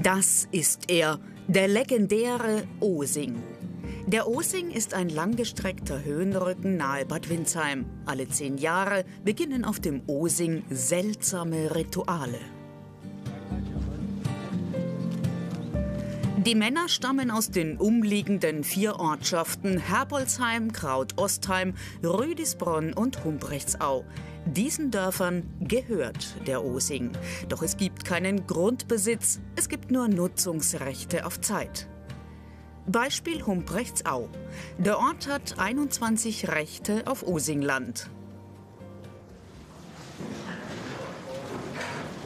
Das ist er, der legendäre Osing. Der Osing ist ein langgestreckter Höhenrücken nahe Bad Windsheim. Alle 10 Jahre beginnen auf dem Osing seltsame Rituale. Die Männer stammen aus den umliegenden 4 Ortschaften Herbolzheim, Kraut-Ostheim, Rüdisbronn und Humbrechtsau. Diesen Dörfern gehört der Osing. Doch es gibt keinen Grundbesitz, es gibt nur Nutzungsrechte auf Zeit. Beispiel Humbrechtsau. Der Ort hat 21 Rechte auf Osingland.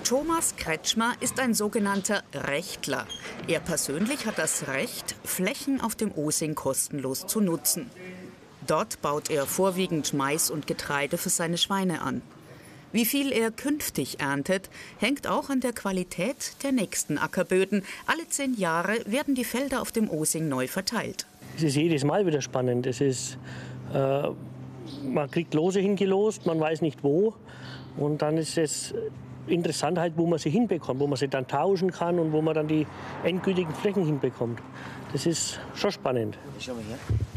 Thomas Kretschmer ist ein sogenannter Rechtler. Er persönlich hat das Recht, Flächen auf dem Osing kostenlos zu nutzen. Dort baut er vorwiegend Mais und Getreide für seine Schweine an. Wie viel er künftig erntet, hängt auch an der Qualität der nächsten Ackerböden. Alle 10 Jahre werden die Felder auf dem Osing neu verteilt. Es ist jedes Mal wieder spannend. Man kriegt Lose hingelost, man weiß nicht wo. Und dann ist es interessant, halt, wo man sie hinbekommt, wo man sie dann tauschen kann und wo man dann die endgültigen Flächen hinbekommt. Das ist schon spannend.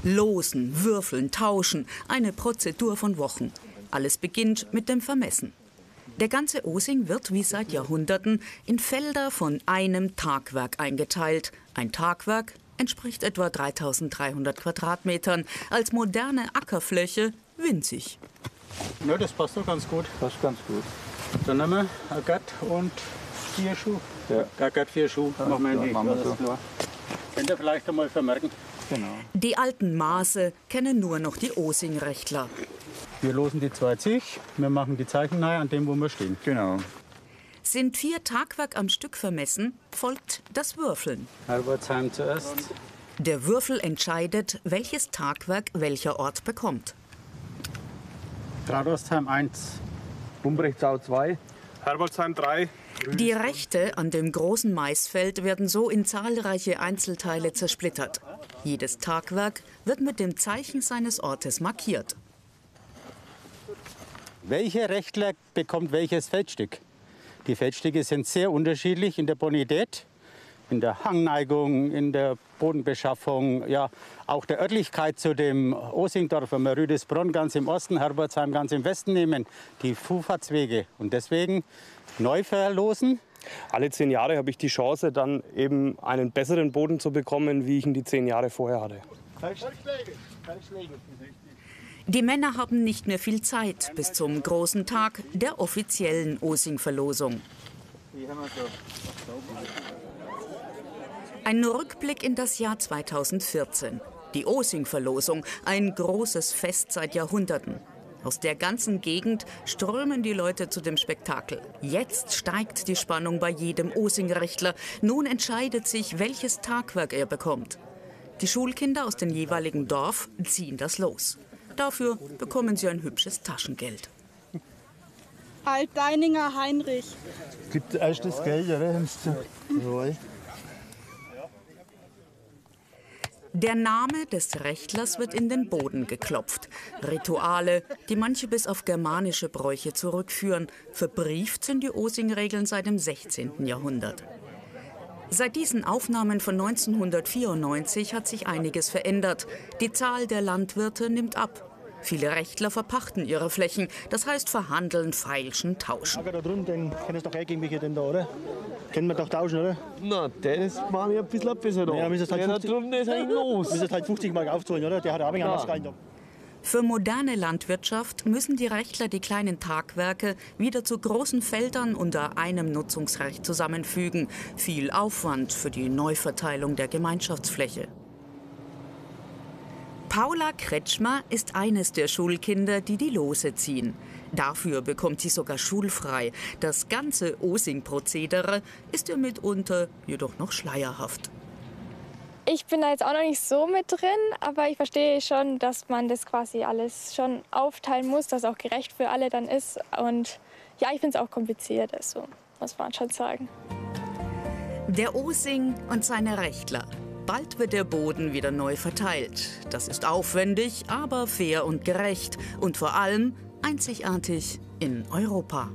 Losen, würfeln, tauschen, eine Prozedur von Wochen. Alles beginnt mit dem Vermessen. Der ganze Osing wird wie seit Jahrhunderten in Felder von einem Tagwerk eingeteilt. Ein Tagwerk entspricht etwa 3300 Quadratmetern, als moderne Ackerfläche winzig. Ja, das passt doch ganz gut. Passt ganz gut. Dann nehmen wir ein Gatt und 4 Schuhe. Ja. Ein Gatt, 4 Schuhe. Ja, machen wir in die. Machen wir so. Könnt ihr vielleicht einmal vermerken. Genau. Die alten Maße kennen nur noch die Osing-Rechtler. Wir losen die 2 Zig, wir machen die Zeichen nahe an dem, wo wir stehen. Genau. Sind 4 Tagwerk am Stück vermessen, folgt das Würfeln. Herbolzheim zuerst. Der Würfel entscheidet, welches Tagwerk welcher Ort bekommt. Kraut-Ostheim 1. Humbrechtsau 2. Herbolzheim 3. Die Rechte an dem großen Maisfeld werden so in zahlreiche Einzelteile zersplittert. Jedes Tagwerk wird mit dem Zeichen seines Ortes markiert. Welcher Rechtler bekommt welches Feldstück? Die Feldstücke sind sehr unterschiedlich in der Bonität, in der Hangneigung, in der Bodenbeschaffung, ja, auch der Örtlichkeit zu dem Osingdorf, wenn wir Rüdisbronn ganz im Osten, Herbolzheim ganz im Westen nehmen, die Zufahrtswege. Und deswegen neu verlosen. Alle 10 Jahre habe ich die Chance, dann eben einen besseren Boden zu bekommen, wie ich ihn die 10 Jahre vorher hatte. Die Männer haben nicht mehr viel Zeit bis zum großen Tag der offiziellen Osing-Verlosung. Ein Rückblick in das Jahr 2014. Die Osing-Verlosung, ein großes Fest seit Jahrhunderten. Aus der ganzen Gegend strömen die Leute zu dem Spektakel. Jetzt steigt die Spannung bei jedem Osing-Rechtler. Nun entscheidet sich, welches Tagwerk er bekommt. Die Schulkinder aus dem jeweiligen Dorf ziehen das Los. Dafür bekommen sie ein hübsches Taschengeld. Altdeininger Heinrich. Gibt erst das Geld, oder? Der Name des Rechtlers wird in den Boden geklopft. Rituale, die manche bis auf germanische Bräuche zurückführen. Verbrieft sind die Osing-Regeln seit dem 16. Jahrhundert. Seit diesen Aufnahmen von 1994 hat sich einiges verändert. Die Zahl der Landwirte nimmt ab. Viele Rechtler verpachten ihre Flächen, das heißt verhandeln, feilschen, tauschen. Da drüben, den kennen doch gegen mich denn da, oder? Kennen wir doch tauschen, oder? Na, das war mir ein bisschen besser da. Ja, müssen halt der da drüben ist eigentlich los. Müssen halt 50 Mark aufzahlen, oder? Der hat auch ein wenig anders rein. Für moderne Landwirtschaft müssen die Rechtler die kleinen Tagwerke wieder zu großen Feldern unter einem Nutzungsrecht zusammenfügen. Viel Aufwand für die Neuverteilung der Gemeinschaftsfläche. Paula Kretschmer ist eines der Schulkinder, die die Lose ziehen. Dafür bekommt sie sogar schulfrei. Das ganze Osing-Prozedere ist ihr mitunter jedoch noch schleierhaft. Ich bin da jetzt auch noch nicht so mit drin, aber ich verstehe schon, dass man das quasi alles schon aufteilen muss, dass auch gerecht für alle dann ist. Und ja, ich finde es auch kompliziert, also muss man schon sagen. Der Osing und seine Rechtler. Bald wird der Boden wieder neu verteilt. Das ist aufwendig, aber fair und gerecht. Und vor allem einzigartig in Europa.